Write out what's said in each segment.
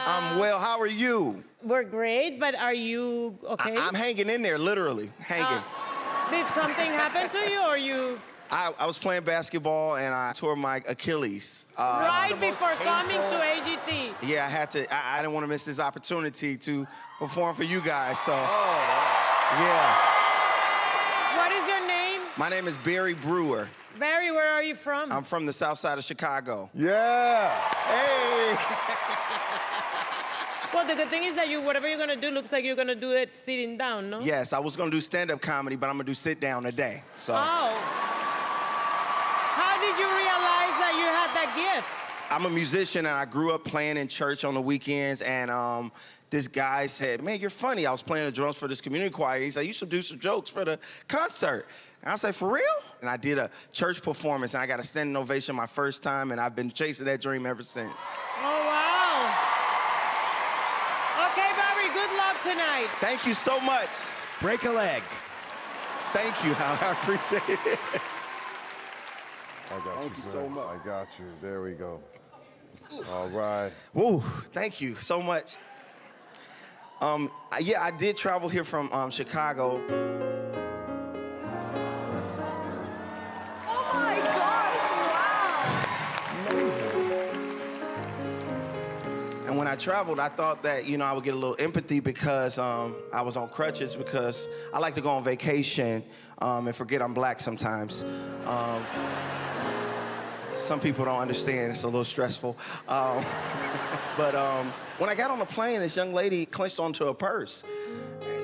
I'm well. How are you? We're great, but are you okay? I'm hanging in there, literally hanging. Did something happen to you, or you? I was playing basketball and I tore my Achilles. Right before coming to AGT. Yeah, I had to. I didn't want to miss this opportunity to perform for you guys. So, yeah. What is your name? My name is Brewer. Barry, where are you from? I'm from the south side of Chicago. Yeah. Hey. Well, the thing is that whatever you're gonna do looks like you're gonna do it sitting down, no? Yes, I was gonna do stand-up comedy, but I'm gonna do sit down today. So. Oh. How did you realize that you had that gift? I'm a musician and I grew up playing in church on the weekends, and this guy said, man, you're funny. I was playing the drums for this community choir. He said, you should do some jokes for the concert. And I said, for real? And I did a church performance and I got a standing ovation my first time, and I've been chasing that dream ever since. Oh, wow. Okay, Barry, good luck tonight. Thank you so much. Break a leg. Thank you, Hal. I appreciate it. I got you so much. I got you. There we go. All right. Woo, thank you so much. Yeah, I did travel here from Chicago. Oh my gosh, wow. And when I traveled, I thought that, I would get a little empathy because I was on crutches, because I like to go on vacation and forget I'm black sometimes. Some people don't understand, it's a little stressful. But when I got on the plane, this young lady clenched onto a purse.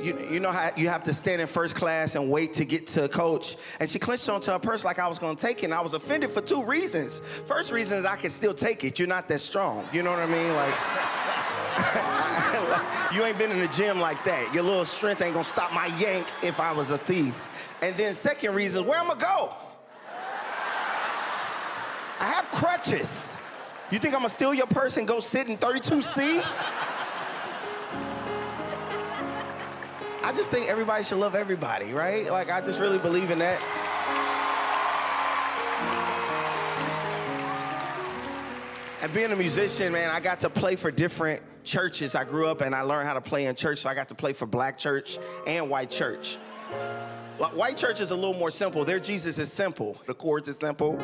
You know how you have to stand in first class and wait to get to a coach? And she clenched onto her purse like I was gonna take it, and I was offended for two reasons. First reason is I can still take it. You're not that strong, you know what I mean? Like, you ain't been in the gym like that. Your little strength ain't gonna stop my yank if I was a thief. And then second reason, where I'm gonna go? I have crutches. You think I'm gonna steal your purse and go sit in 32C? I just think everybody should love everybody, right? Like, I just really believe in that. And being a musician, man, I got to play for different churches. I grew up and I learned how to play in church, so I got to play for black church and white church. White church is a little more simple. Their Jesus is simple. The chords is simple.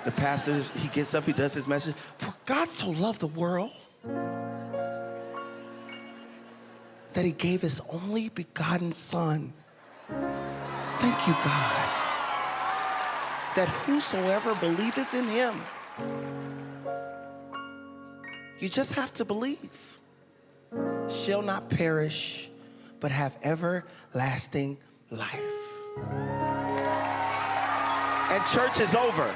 The pastor, he gets up, he does his message. For God so loved the world that he gave his only begotten son. Thank you, God, that whosoever believeth in him, you just have to believe, shall not perish, but have everlasting life. And church is over.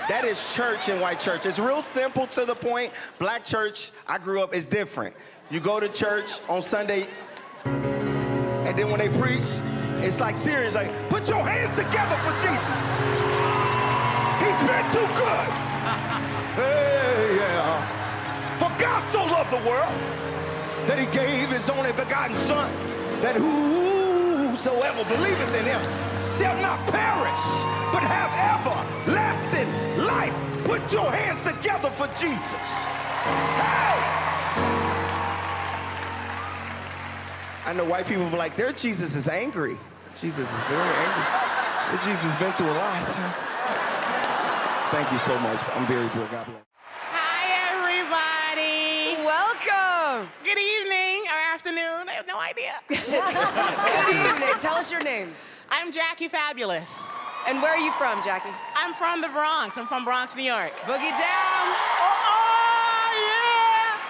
That is church in white church. It's real simple, to the point. Black church, I grew up, is different. You go to church on Sunday, and then when they preach, it's like serious, like, put your hands together for Jesus. He's been too good. Hey, yeah. For God so loved the world that he gave his only begotten son, that whosoever believeth in him shall not perish, but have everlasting life. Put your hands together for Jesus. Hey! I know white people be like, their Jesus is angry. Jesus is very angry. Their Jesus has been through a lot. Thank you so much. I'm very poor. God bless. Hi, everybody. Welcome. Good evening or afternoon. I have no idea. Good evening. Tell us your name. I'm Jackie Fabulous. And where are you from, Jackie? I'm from the Bronx. I'm from Bronx, New York. Boogie down. Oh, yeah!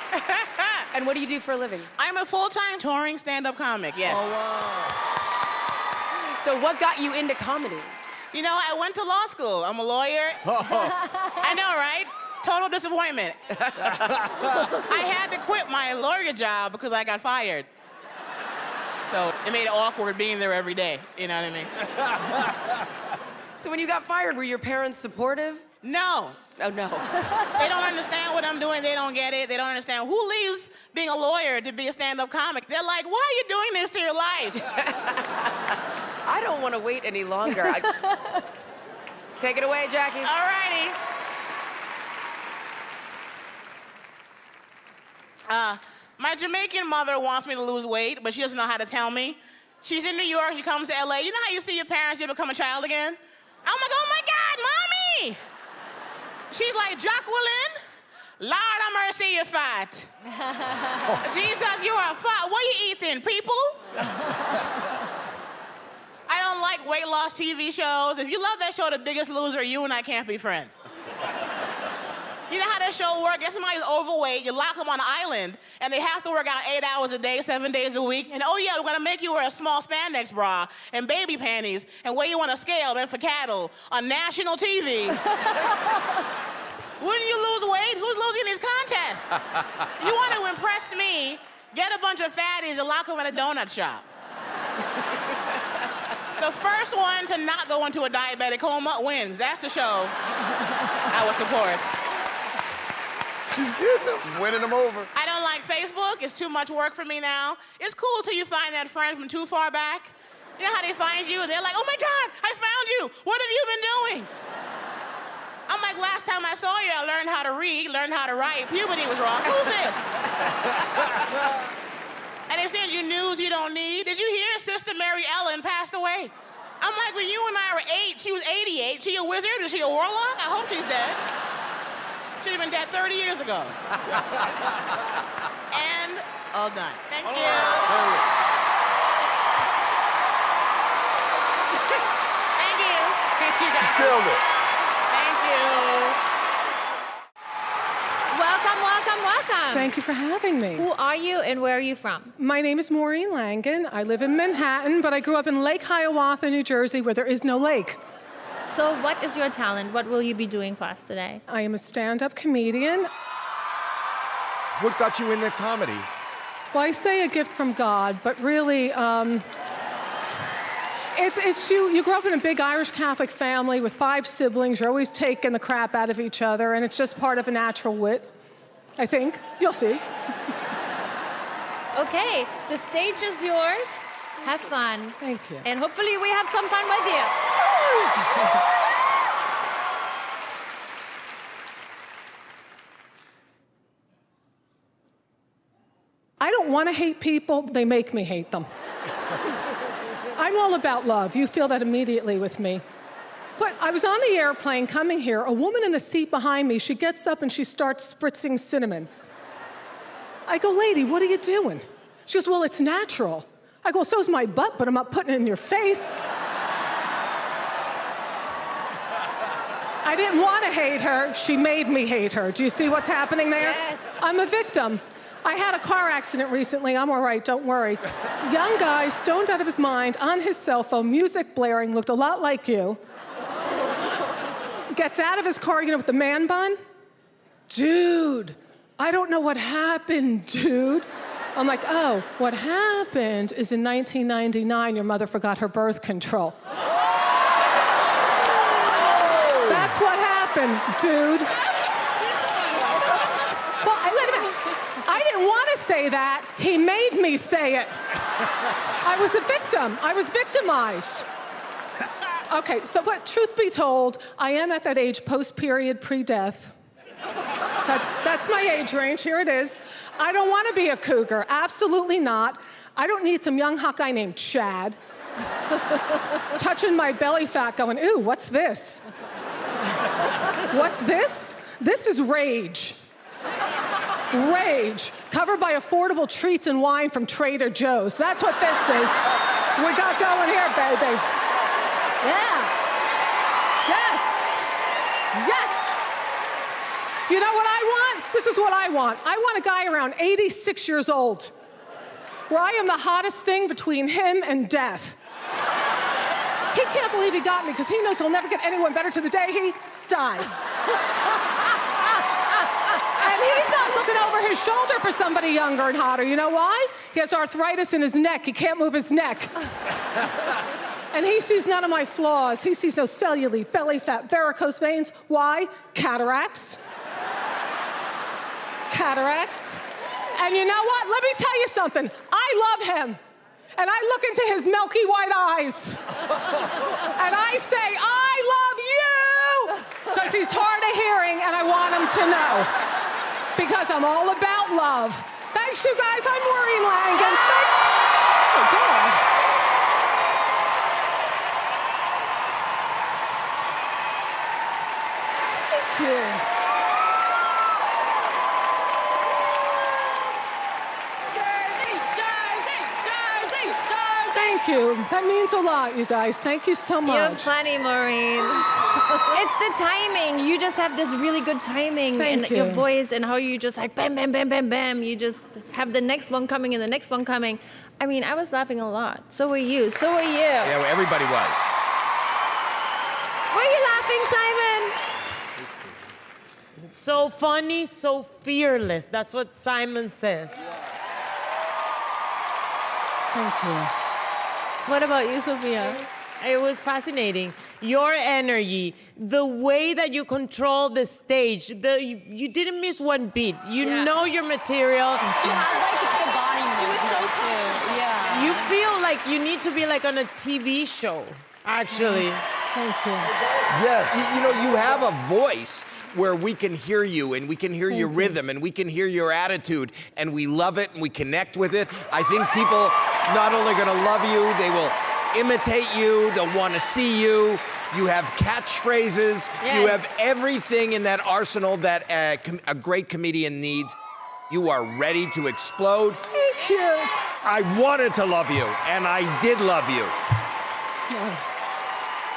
And what do you do for a living? I'm a full-time touring stand-up comic, yes. Oh, wow. So what got you into comedy? You know, I went to law school. I'm a lawyer. I know, right? Total disappointment. I had to quit my lawyer job because I got fired. So it made it awkward being there every day, you know what I mean? So when you got fired, were your parents supportive? No. Oh, no. They don't understand what I'm doing. They don't get it. They don't understand. Who leaves being a lawyer to be a stand-up comic? They're like, why are you doing this to your life? I don't want to wait any longer. Take it away, Jackie. All righty. My Jamaican mother wants me to lose weight, but she doesn't know how to tell me. She's in New York, she comes to LA. You know how you see your parents, you become a child again? I'm like, oh my God, Mommy! She's like, Jacqueline, Lord have mercy, you're fat. Jesus, you are fat. What are you eating, people? I don't like weight loss TV shows. If you love that show, The Biggest Loser, you and I can't be friends. You know how that show works? Get somebody's overweight, you lock them on an island, and they have to work out 8 hours a day, 7 days a week. And oh yeah, we're gonna make you wear a small spandex bra and baby panties and weigh you on a scale meant for cattle on national TV. Wouldn't you lose weight? Who's losing these contests? You want to impress me, get a bunch of fatties and lock them in a donut shop. The first one to not go into a diabetic coma wins. That's the show I would support. She's getting them. She's winning them over. I don't like Facebook. It's too much work for me now. It's cool till you find that friend from too far back. You know how they find you? They're like, oh my God, I found you. What have you been doing? I'm like, last time I saw you, I learned how to read, learned how to write. Puberty was wrong. Who's this? And they send you news you don't need. Did you hear Sister Mary Ellen passed away? I'm like, when you and I were 8, she was 88. She a wizard? Is she a warlock? I hope she's dead. Should have been dead 30 years ago. And all done. Thank you. Thank you. Thank you, guys. Killed it. Thank you. Welcome, welcome, welcome. Thank you for having me. Who are you and where are you from? My name is Maureen Langan. I live in Manhattan, but I grew up in Lake Hiawatha, New Jersey, where there is no lake. So what is your talent? What will you be doing for us today? I am a stand-up comedian. What got you into comedy? Well, I say a gift from God, but really, it's you. You grow up in a big Irish Catholic family with 5 siblings. You're always taking the crap out of each other, and it's just part of a natural wit, I think. You'll see. Okay, the stage is yours. Have fun. Thank you. And hopefully we have some fun with you. I don't want to hate people. They make me hate them. I'm all about love. You feel that immediately with me. But I was on the airplane coming here. A woman in the seat behind me, she gets up and she starts spritzing cinnamon. I go, lady, what are you doing? She goes, well, it's natural. I go, so's my butt, but I'm not putting it in your face. I didn't want to hate her. She made me hate her. Do you see what's happening there? Yes. I'm a victim. I had a car accident recently. I'm all right, don't worry. Young guy, stoned out of his mind, on his cell phone, music blaring, looked a lot like you. Gets out of his car, you know, with the man bun. Dude, I don't know what happened, dude. I'm like, oh, what happened is in 1999, your mother forgot her birth control. That's what happened, dude. Well, wait a minute. I didn't want to say that. He made me say it. I was a victim. I was victimized. Okay, so but truth be told, I am at that age post-period, pre-death. That's my age range. Here it is. I don't want to be a cougar. Absolutely not. I don't need some young hot guy named Chad touching my belly fat going, ooh, what's this? What's this? This is rage. Rage, covered by affordable treats and wine from Trader Joe's. That's what this is. We got going here, baby. Yeah. Yes. Yes. You know what I want? This is what I want. I want a guy around 86 years old, where I am the hottest thing between him and death. He can't believe he got me because he knows he'll never get anyone better to the day he dies. And he's not looking over his shoulder for somebody younger and hotter. You know why? He has arthritis in his neck. He can't move his neck. And he sees none of my flaws. He sees no cellulite, belly fat, varicose veins. Why? Cataracts. Cataracts. And you know what? Let me tell you something. I love him. And I look into his milky white eyes. And I say, I love you! Because he's hard of hearing and I want him to know. Because I'm all about love. Thanks, you guys. I'm Maureen Langan. Oh, God. Thank you. Thank you. That means a lot, you guys. Thank you so much. You're funny, Maureen. It's the timing. You just have this really good timing in Thank you. your voice and how you just like bam, bam, bam, bam, bam. You just have the next one coming and the next one coming. I mean, I was laughing a lot. So were you. So were you. Yeah, well, everybody was. Were you laughing, Simon? So funny, so fearless. That's what Simon says. Thank you. What about you, Sophia? It was fascinating. Your energy, the way that you control the stage, you didn't miss one beat. You know your material. She had like the body movement. She was so too. Yeah. You feel like you need to be like on a TV show, actually. Thank you. Yes. You know, you have a voice where we can hear you and we can hear your rhythm and we can hear your attitude and we love it and we connect with it. I think people not only gonna love you, they will imitate you, they'll wanna see you. You have catchphrases, you have everything in that arsenal that a great comedian needs. You are ready to explode. Thank you. I wanted to love you, and I did love you.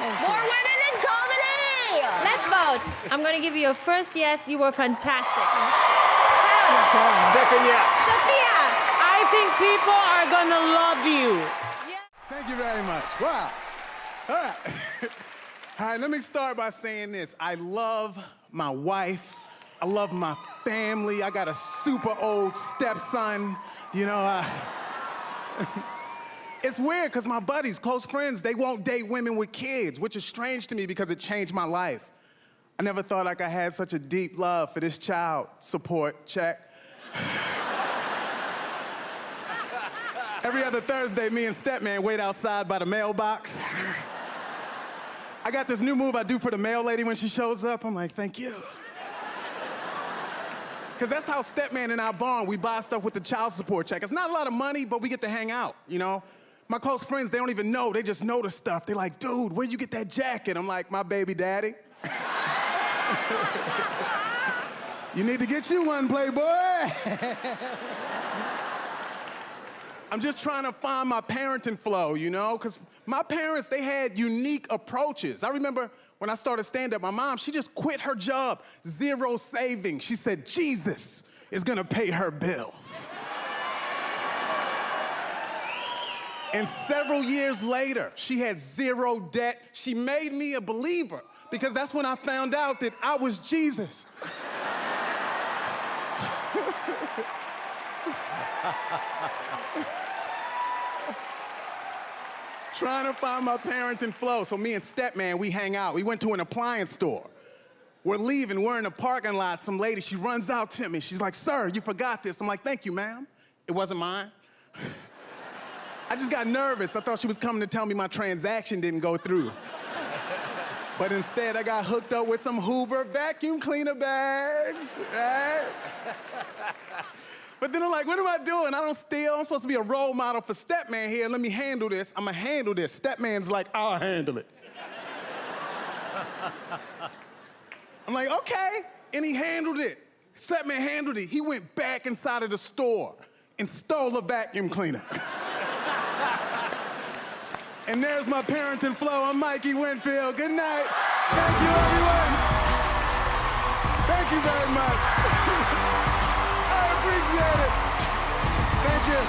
More women in comedy! Let's vote. I'm going to give you a first yes. You were fantastic. Second yes. Sophia. I think people are gonna love you. Thank you very much. Wow. All right. All right, let me start by saying this. I love my wife. I love my family. I got a super old stepson. You know, it's weird because my buddies, close friends, they won't date women with kids, which is strange to me because it changed my life. I never thought like I had such a deep love for this child support check. Every other Thursday, me and Stepman wait outside by the mailbox. I got this new move I do for the mail lady when she shows up. I'm like, thank you. Because that's how Stepman and I bond. We buy stuff with the child support check. It's not a lot of money, but we get to hang out, you know? My close friends, they don't even know. They just know the stuff. They're like, dude, where you get that jacket? I'm like, my baby daddy. You need to get you one, playboy. I'm just trying to find my parenting flow, you know? Because my parents, they had unique approaches. I remember when I started stand-up, my mom, she just quit her job, 0 savings. She said, Jesus is gonna pay her bills. And several years later, she had 0 debt. She made me a believer because that's when I found out that I was Jesus. Trying to find my parenting flow. So me and Stepman, we hang out. We went to an appliance store. We're leaving, we're in the parking lot. Some lady, she runs out to me. She's like, sir, you forgot this. I'm like, thank you, ma'am. It wasn't mine. I just got nervous. I thought she was coming to tell me my transaction didn't go through. But instead, I got hooked up with some Hoover vacuum cleaner bags, right? But then I'm like, what am I doing? I don't steal. I'm supposed to be a role model for Stepman here. Let me handle this. I'm gonna handle this. Stepman's like, I'll handle it. I'm like, okay. And he handled it. Stepman handled it. He went back inside of the store and stole a vacuum cleaner. And there's my parenting flow. I'm Mikey Winfield. Good night. Thank you, everyone. Thank you very much. I appreciate it. Thank you.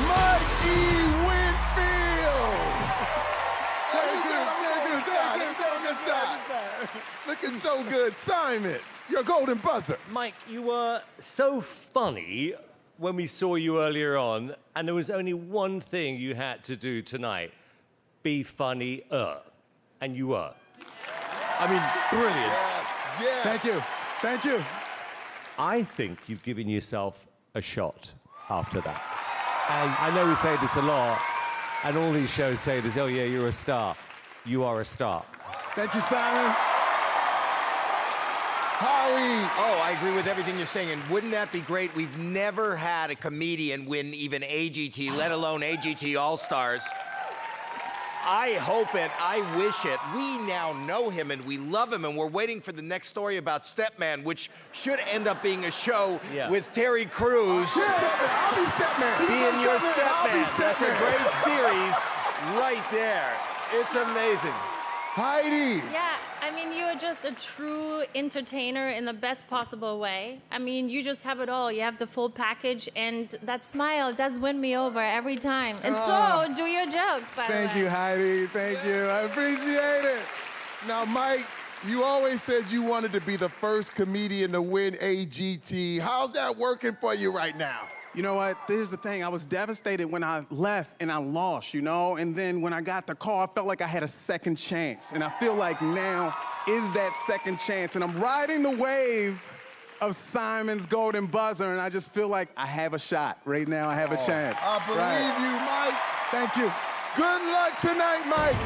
Mikey Winfield. Looking so good. Simon, your golden buzzer. Mike, you were so funny when we saw you earlier on, and there was only one thing you had to do tonight. Be funny-er. And you were. I mean, brilliant. Yes. Thank you. Thank you. I think you've given yourself a shot after that. And I know we say this a lot, and all these shows say this, oh yeah, you're a star. You are a star. Thank you, Simon. Howie. Oh, I agree with everything you're saying, and wouldn't that be great? We've never had a comedian win even AGT, let alone AGT All-Stars. I hope it, I wish it. We now know him and we love him, and we're waiting for the next story about Stepman, which should end up being a show with Terry Crews. I'll be Stepman. Being your Stepman. That's a great series right there. It's amazing. Heidi. Yeah, I mean, you're just a true entertainer in the best possible way. I mean, you just have it all. You have the full package, and that smile does win me over every time. And so do your jokes, by the way. Thank you, Heidi. Thank you. I appreciate it. Now, Mike, you always said you wanted to be the first comedian to win AGT. How's that working for you right now? You know what? Here's the thing. I was devastated when I left and I lost, you know? And then when I got the call, I felt like I had a second chance. And I feel like now is that second chance. And I'm riding the wave of Simon's golden buzzer, and I just feel like I have a shot. Right now, I have a chance. I believe you, Mike. Thank you. Good luck tonight, Mike.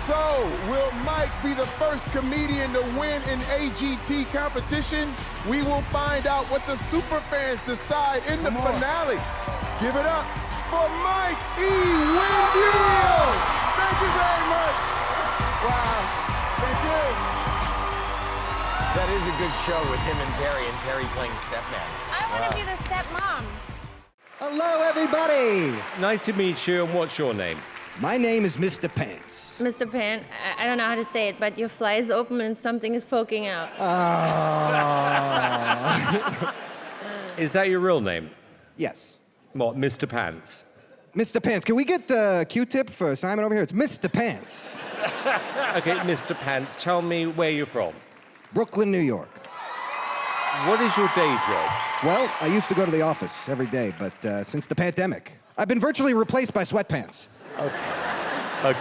So, will Mike be the first comedian to win an AGT competition? We will find out what the superfans decide in the finale. Give it up for Mike E. Winfield. Thank you very much. Wow. Thank you. That is a good show with him and Terry playing Stepman. I want to be the stepmom. Hello, everybody. Nice to meet you, and what's your name? My name is Mr. Pants. Mr. Pan, I don't know how to say it, but your fly is open and something is poking out. Is that your real name? Yes. What, Mr. Pants? Mr. Pants, can we get a Q-tip for Simon over here? It's Mr. Pants. Okay, Mr. Pants, tell me where you're from. Brooklyn, New York. What is your day job? Well, I used to go to the office every day, but since the pandemic, I've been virtually replaced by sweatpants. Okay.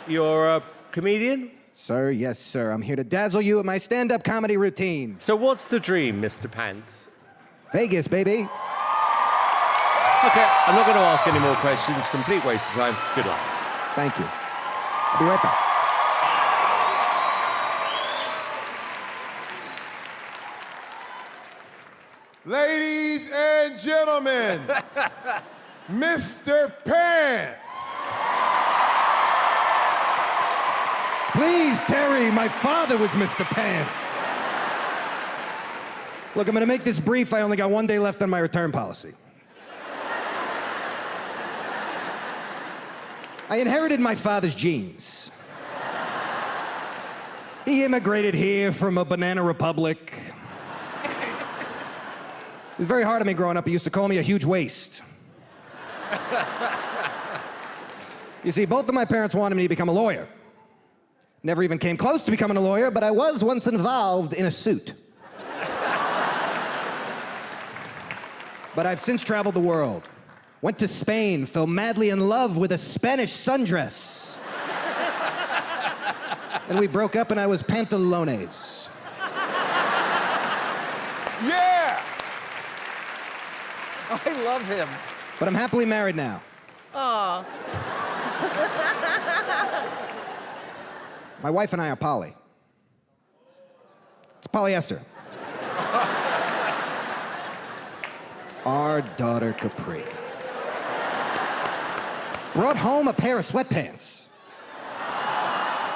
You're a comedian? Sir, yes, sir. I'm here to dazzle you with my stand-up comedy routine. So what's the dream, Mr. Pants? Vegas, baby. Okay, I'm not going to ask any more questions. Complete waste of time. Good luck. Thank you. I'll be right back. Ladies and gentlemen, Mr. Pants. Please, Terry, my father was Mr. Pants. Look, I'm gonna make this brief. I only got one day left on my return policy. I inherited my father's genes. He immigrated here from a banana republic. It was very hard on me growing up. He used to call me a huge waste. You see, both of my parents wanted me to become a lawyer. Never even came close to becoming a lawyer, but I was once involved in a suit. But I've since traveled the world. Went to Spain, fell madly in love with a Spanish sundress. And we broke up and I was pantalones. Yeah! I love him. But I'm happily married now. Oh. My wife and I are poly. It's polyester. Our daughter, Capri, brought home a pair of sweatpants.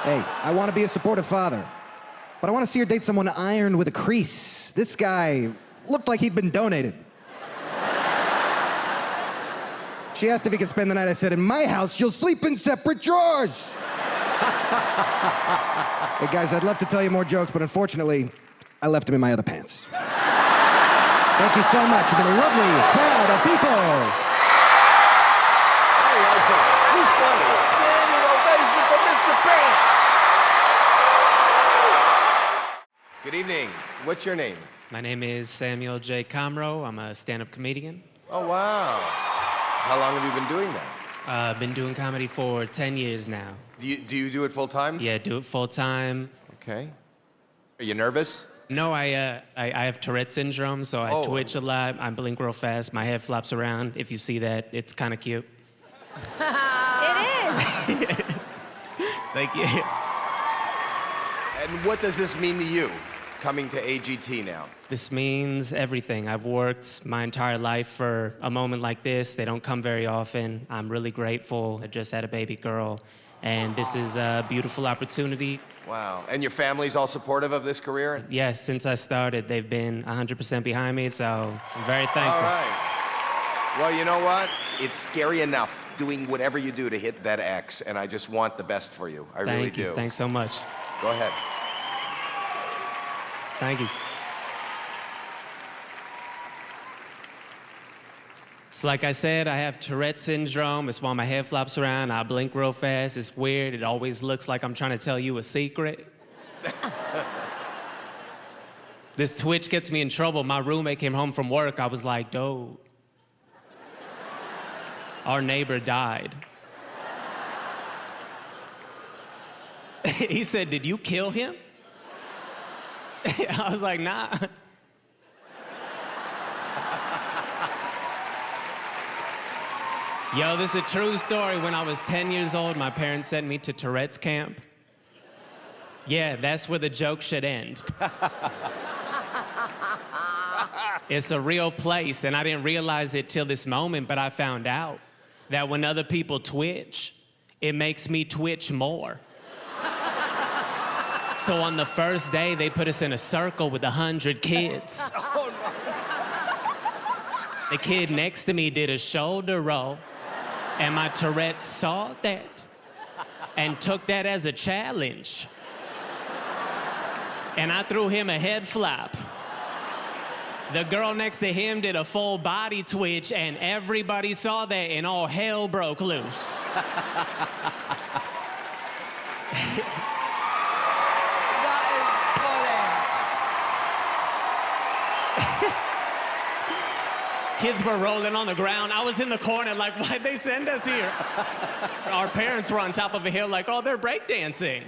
Hey, I want to be a supportive father, but I want to see her date someone ironed with a crease. This guy looked like he'd been donated. She asked if he could spend the night. I said, in my house, you'll sleep in separate drawers. Hey, guys, I'd love to tell you more jokes, but unfortunately, I left them in my other pants. Thank you so much. You've been a lovely crowd of people. I like it. He's funny. Standing ovation for Mr. Pants. Good evening. What's your name? My name is Samuel J. Comroe. I'm a stand-up comedian. Oh, wow. How long have you been doing that? I've been doing comedy for 10 years now. Do you do it full time? Yeah, do it full time. Okay. Are you nervous? No, I have Tourette syndrome, so I twitch a lot. I blink real fast. My head flops around. If you see that, it's kind of cute. It is. Thank you. And what does this mean to you, coming to AGT now? This means everything. I've worked my entire life for a moment like this. They don't come very often. I'm really grateful. I just had a baby girl, and this is a beautiful opportunity. Wow. And your family's all supportive of this career? Yes, since I started, they've been 100% behind me, so I'm very thankful. All right. Well, you know what? It's scary enough doing whatever you do to hit that X, and I just want the best for you. I really do. Thanks so much. Go ahead. Thank you. So like I said, I have Tourette syndrome. It's why my head flops around. I blink real fast. It's weird. It always looks like I'm trying to tell you a secret. This twitch gets me in trouble. My roommate came home from work. I was like, dude, our neighbor died. He said, did you kill him? I was like, nah. Yo, this is a true story. When I was 10 years old, my parents sent me to Tourette's camp. Yeah, that's where the joke should end. It's a real place, and I didn't realize it till this moment, but I found out that when other people twitch, it makes me twitch more. So on the first day, they put us in a circle with 100 kids. Oh, no. The kid next to me did a shoulder roll, and my Tourette saw that and took that as a challenge. And I threw him a head flop. The girl next to him did a full body twitch, and everybody saw that, and all hell broke loose. Kids were rolling on the ground. I was in the corner like, why'd they send us here? Our parents were on top of a hill like, oh, they're breakdancing.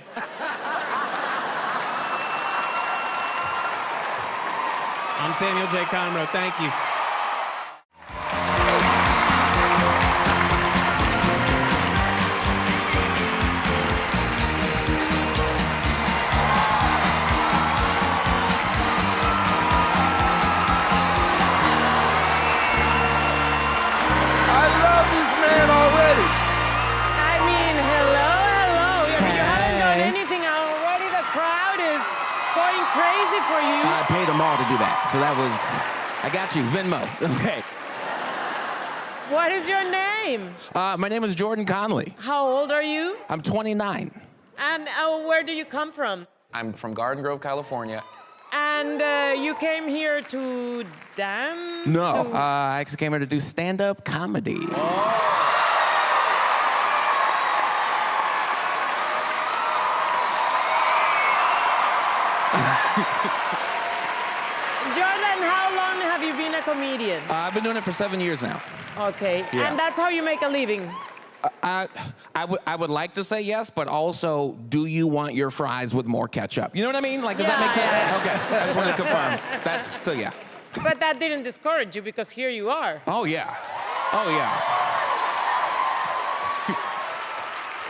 I'm Samuel J. Comroe. Thank you. I paid them all to do that. So that was, I got you, Venmo. Okay. What is your name? My name is Jordan Conley. How old are you? I'm 29. And where do you come from? I'm from Garden Grove, California. And you came here to dance? No, I actually came here to do stand-up comedy. Jordan, how long have you been a comedian? I've been doing it for 7 years now. Okay, Yeah. and that's how you make a living? I would like to say yes, but also, do you want your fries with more ketchup? You know what I mean? Like, does that make sense? Yeah. Okay, I just want to confirm. That's, so yeah. But that didn't discourage you because here you are. Oh, yeah. Oh, yeah.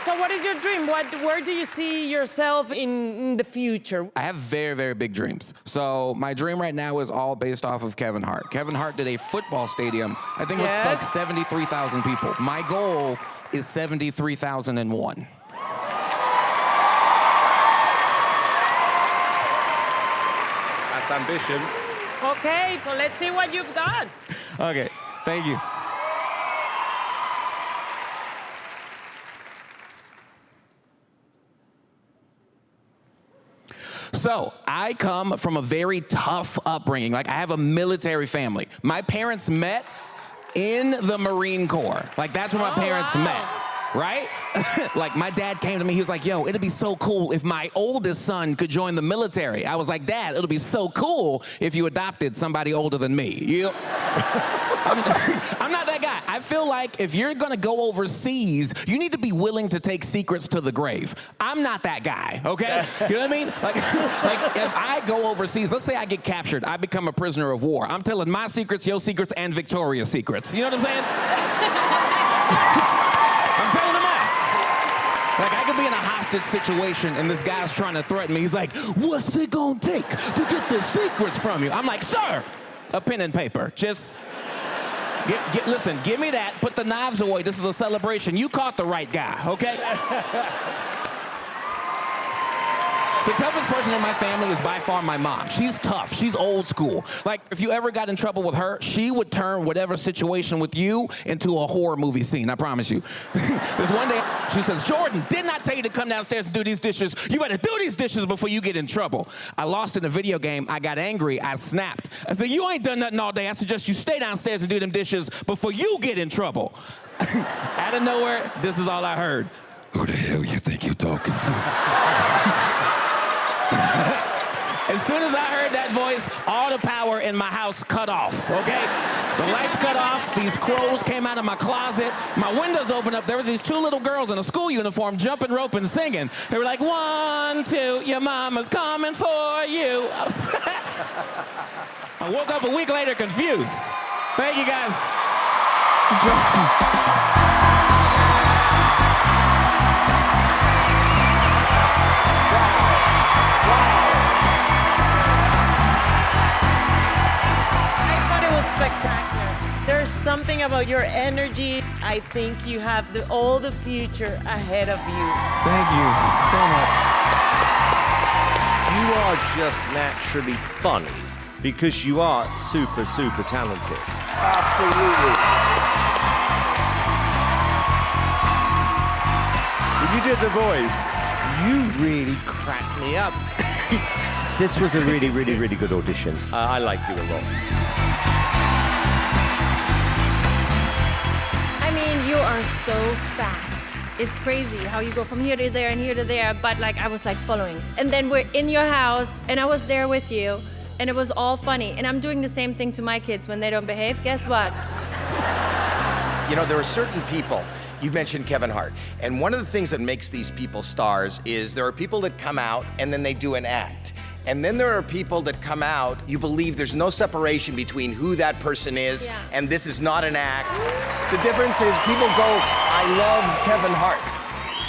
So what is your dream? Where do you see yourself in the future? I have very, very big dreams. So my dream right now is all based off of Kevin Hart. Kevin Hart did a football stadium. I think it was like 73,000 people. My goal is 73,001. That's ambition. Okay, so let's see what you've got. Okay, thank you. So, I come from a very tough upbringing. Like, I have a military family. My parents met in the Marine Corps. Like, that's where my parents met, right? Like, my dad came to me, he was like, yo, it'd be so cool if my oldest son could join the military. I was like, Dad, it'll be so cool if you adopted somebody older than me. I'm not that guy. I feel like if you're gonna go overseas, you need to be willing to take secrets to the grave. I'm not that guy, okay? You know what I mean? Like if I go overseas, let's say I get captured, I become a prisoner of war. I'm telling my secrets, your secrets, and Victoria's secrets. You know what I'm saying? I'm telling them all. Like, I could be in a hostage situation and this guy's trying to threaten me. He's like, what's it gonna take to get the secrets from you? I'm like, sir, a pen and paper. Just, listen, give me that, put the knives away. This is a celebration. You caught the right guy, okay? The toughest person in my family is by far my mom. She's tough. She's old school. Like, if you ever got in trouble with her, she would turn whatever situation with you into a horror movie scene, I promise you. There's one day, she says, Jordan, didn't I tell you to come downstairs and do these dishes? You better do these dishes before you get in trouble. I lost in a video game. I got angry. I snapped. I said, you ain't done nothing all day. I suggest you stay downstairs and do them dishes before you get in trouble. Out of nowhere, this is all I heard. Who the hell you think you're talking to? As soon as I heard that voice, all the power in my house cut off, okay? The lights cut off, these crows came out of my closet, my windows opened up, there was these two little girls in a school uniform jumping rope and singing. They were like, 1, 2, your mama's coming for you. I woke up a week later confused. Thank you, guys. Spectacular. There's something about your energy. I think you have all the future ahead of you. Thank you so much. You are just naturally funny because you are super, super talented. Absolutely. When you did the voice, you really cracked me up. This was a really, really, really good audition. I like you a lot. You are so fast. It's crazy how you go from here to there and here to there, but like I was like following. And then we're in your house and I was there with you and it was all funny. And I'm doing the same thing to my kids when they don't behave. Guess what? You know, there are certain people, you mentioned Kevin Hart, and one of the things that makes these people stars is there are people that come out and then they do an act. And then there are people that come out, you believe there's no separation between who that person is, and this is not an act. The difference is people go, I love Kevin Hart.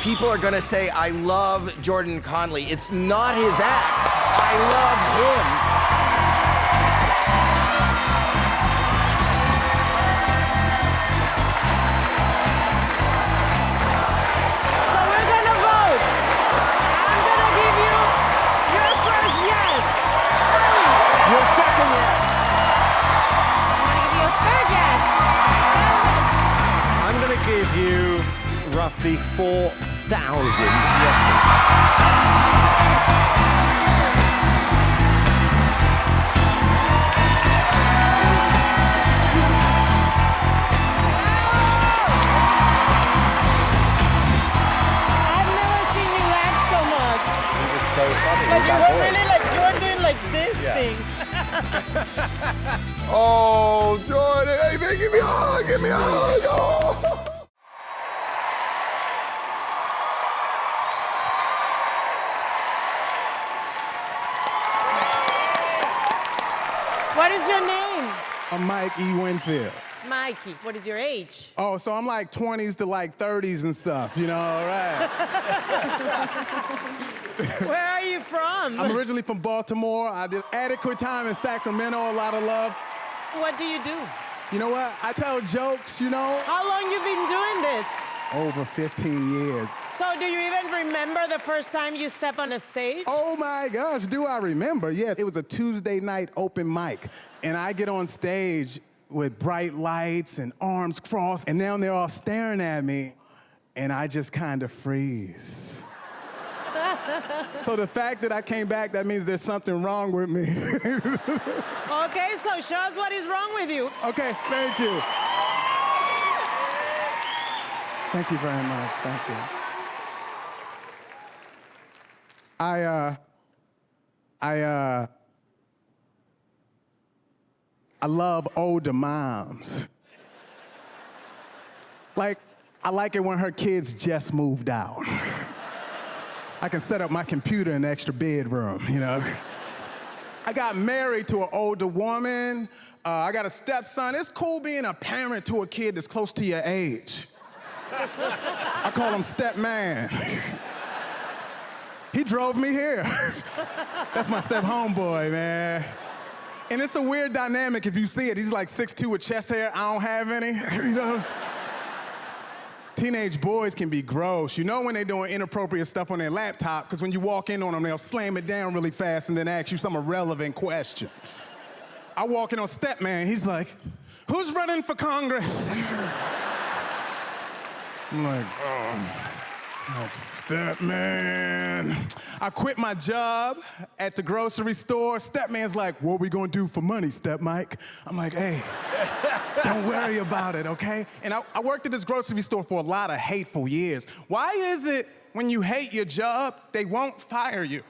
People are gonna say, I love Jordan Conley. It's not his act, I love him. So we're gonna vote. I'm gonna give you your first yes. Your second yes. I'm gonna give you a third yes. I'm going to give you roughly 4,000 yeses. I've never seen you laugh so much. He was so funny. Like you were really like, you were doing like this thing. Oh, Jordan, hey man, give me a hug, give me a hug. Oh. What is your name? I'm Mike E. Winfield. Mikey. What is your age? Oh, so I'm like 20s to like 30s and stuff, you know, all right. Where are you from? I'm originally from Baltimore. I did adequate time in Sacramento, a lot of love. What do you do? You know what? I tell jokes, you know. How long you been doing this? Over 15 years. So do you even remember the first time you stepped on a stage? Oh my gosh, do I remember? Yeah, it was a Tuesday night open mic. And I get on stage with bright lights and arms crossed, and now they're all staring at me, and I just kind of freeze. So the fact that I came back, that means there's something wrong with me. Okay, so show us what is wrong with you. Okay, thank you. Thank you very much, thank you. I love older moms. Like, I like it when her kids just moved out. I can set up my computer in the extra bedroom, you know? I got married to an older woman. I got a stepson. It's cool being a parent to a kid that's close to your age. I call him step man. He drove me here. That's my step homeboy, man. And it's a weird dynamic if you see it. He's like 6'2" with chest hair. I don't have any, you know? Teenage boys can be gross. You know when they're doing inappropriate stuff on their laptop, because when you walk in on them, they'll slam it down really fast and then ask you some irrelevant question. I walk in on Stepman, he's like, who's running for Congress? I'm like, oh. Like, Stepman. I quit my job at the grocery store. Stepman's like, what are we gonna do for money, Step Mike? I'm like, hey, don't worry about it, okay? And I worked at this grocery store for a lot of hateful years. Why is it when you hate your job, they won't fire you?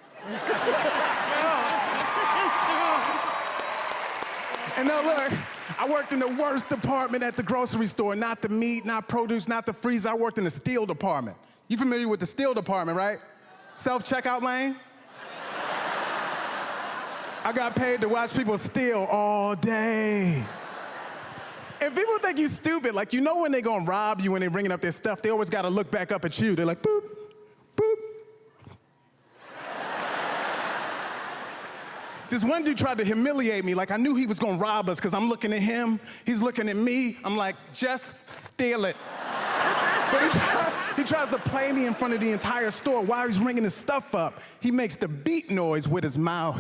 And now look, I worked in the worst department at the grocery store, not the meat, not produce, not the freezer. I worked in the steel department. You familiar with the steel department, right? Self-checkout lane? I got paid to watch people steal all day. And people think you stupid. Like, you know when they're gonna rob you when they're bringing up their stuff, they always gotta look back up at you. They're like, boop, boop. This one dude tried to humiliate me. Like, I knew he was gonna rob us because I'm looking at him, he's looking at me. I'm like, just steal it. But he tries to play me in front of the entire store while he's ringing his stuff up. He makes the beat noise with his mouth.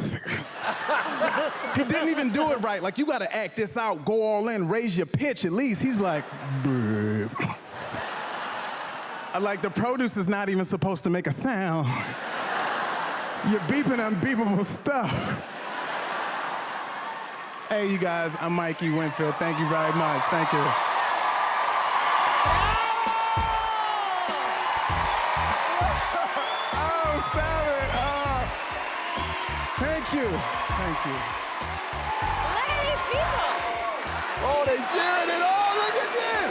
He didn't even do it right. Like, you gotta act this out, go all in, raise your pitch at least. He's like, babe. Like, the produce is not even supposed to make a sound. You're beeping unbeepable stuff. Hey, you guys, I'm Mikey Winfield. Thank you very much. Thank you. Thank you. Thank you. Look at these people. Oh, they cheering it. Oh, look at this.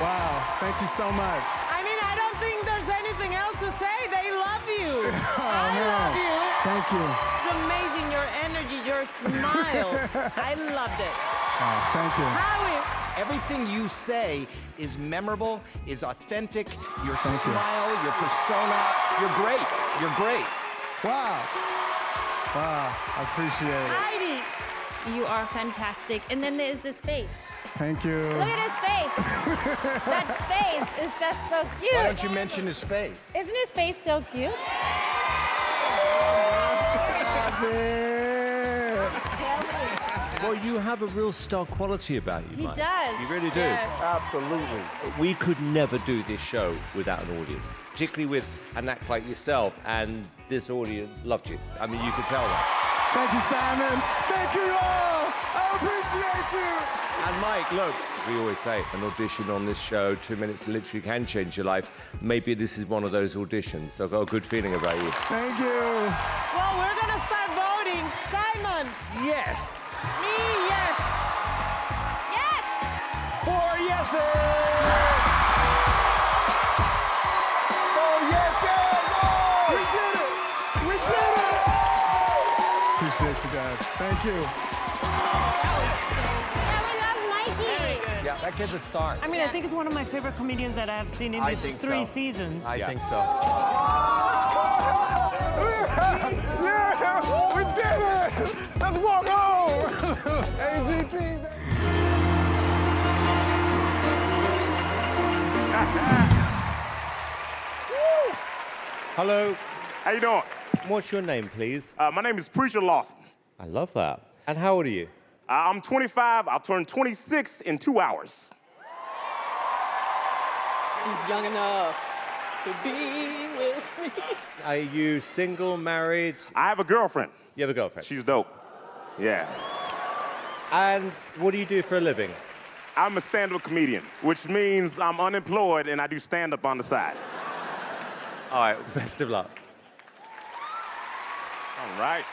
Wow. Thank you so much. I mean, I don't think there's anything else to say. They love you. Oh, I love you. Thank you. It's amazing, your energy, your smile. I loved it. Oh, thank you. Howie. Everything you say is memorable, is authentic. Your smile, your persona. You're great. You're great. Wow. Wow. I appreciate it. Heidi. You are fantastic. And then there's this face. Thank you. Look at his face. That face is just so cute. Why don't you mention his face? Isn't his face so cute? Well, you have a real star quality about you, He Mike. does. You really do. Yes. Absolutely. We could never do this show without an audience, particularly with an act like yourself, and this audience loved you. I mean, you could tell that. Thank you, Simon. Thank you all. I appreciate you. And Mike, look, we always say an audition on this show, 2 minutes literally can change your life. Maybe this is one of those auditions, so I've got a good feeling about you. Thank you. Well, we're gonna start voting. Simon. Yes. Me, yes. Yes. 4 yeses! We did it. We did it. Appreciate you guys. Thank you. Yeah, that kid's a star. I mean, I think it's one of my favorite comedians that I have seen in these 3 seasons. I think so. Yeah, we did it. Let's walk home. AGT. Hello. How you doing? What's your name, please? My name is Preacher Lawson. I love that. And how old are you? I'm 25. I'll turn 26 in 2 hours. He's young enough to be with me. Are you single, married? I have a girlfriend. You have a girlfriend? She's dope. Yeah. And what do you do for a living? I'm a stand-up comedian, which means I'm unemployed and I do stand-up on the side. All right, best of luck. All right.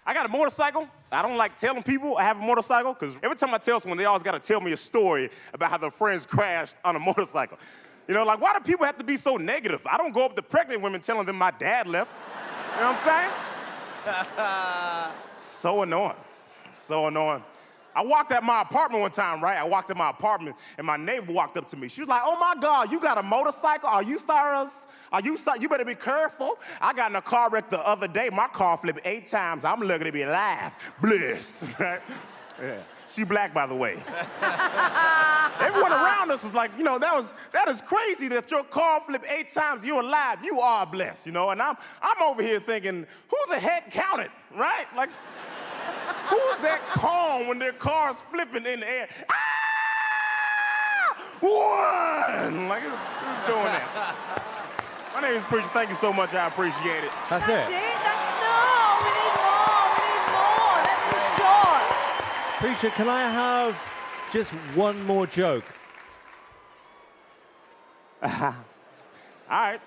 I got a motorcycle. I don't like telling people I have a motorcycle because every time I tell someone, they always got to tell me a story about how their friends crashed on a motorcycle. You know, like, why do people have to be so negative? I don't go up to pregnant women telling them my dad left. You know what I'm saying? So annoying. So annoying. I walked at my apartment one time, right? I walked in my apartment, and my neighbor walked up to me. She was like, oh my God, you got a motorcycle? You better be careful. I got in a car wreck the other day. My car flipped 8 times. I'm lucky to be alive. Blessed, right? Yeah. She black, by the way. Everyone around us was like, you know, that is crazy that your car flipped 8 times, you're alive. You are blessed, you know? And I'm over here thinking, who the heck counted, right? Like, who's that calm when their car's flipping in the air? Ah! One! Like, who's doing that? My name is Preacher. Thank you so much. I appreciate it. That's it. No, we need more. We need more. That's for sure. Preacher, can I have just one more joke? All right.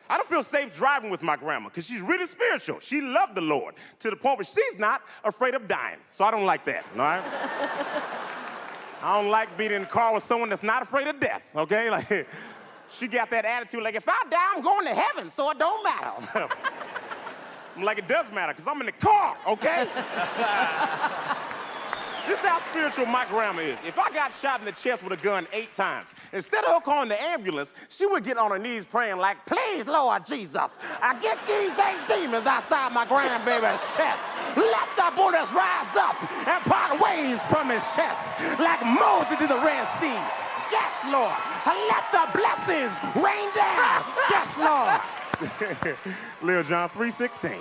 I don't feel safe driving with my grandma because she's really spiritual. She loved the Lord to the point where she's not afraid of dying. So I don't like that, all right? I don't like being in the car with someone that's not afraid of death, okay? Like, she got that attitude like, if I die, I'm going to heaven, so it don't matter. I'm like, it does matter because I'm in the car, okay? This is how spiritual my grandma is. If I got shot in the chest with a gun 8 times, instead of her calling the ambulance, she would get on her knees praying like, please, Lord Jesus, I get these 8 demons outside my grandbaby's chest. Let the bullets rise up and part ways from his chest like Moses did the Red Sea. Yes, Lord. Let the blessings rain down. Yes, Lord. Lil John 3:16.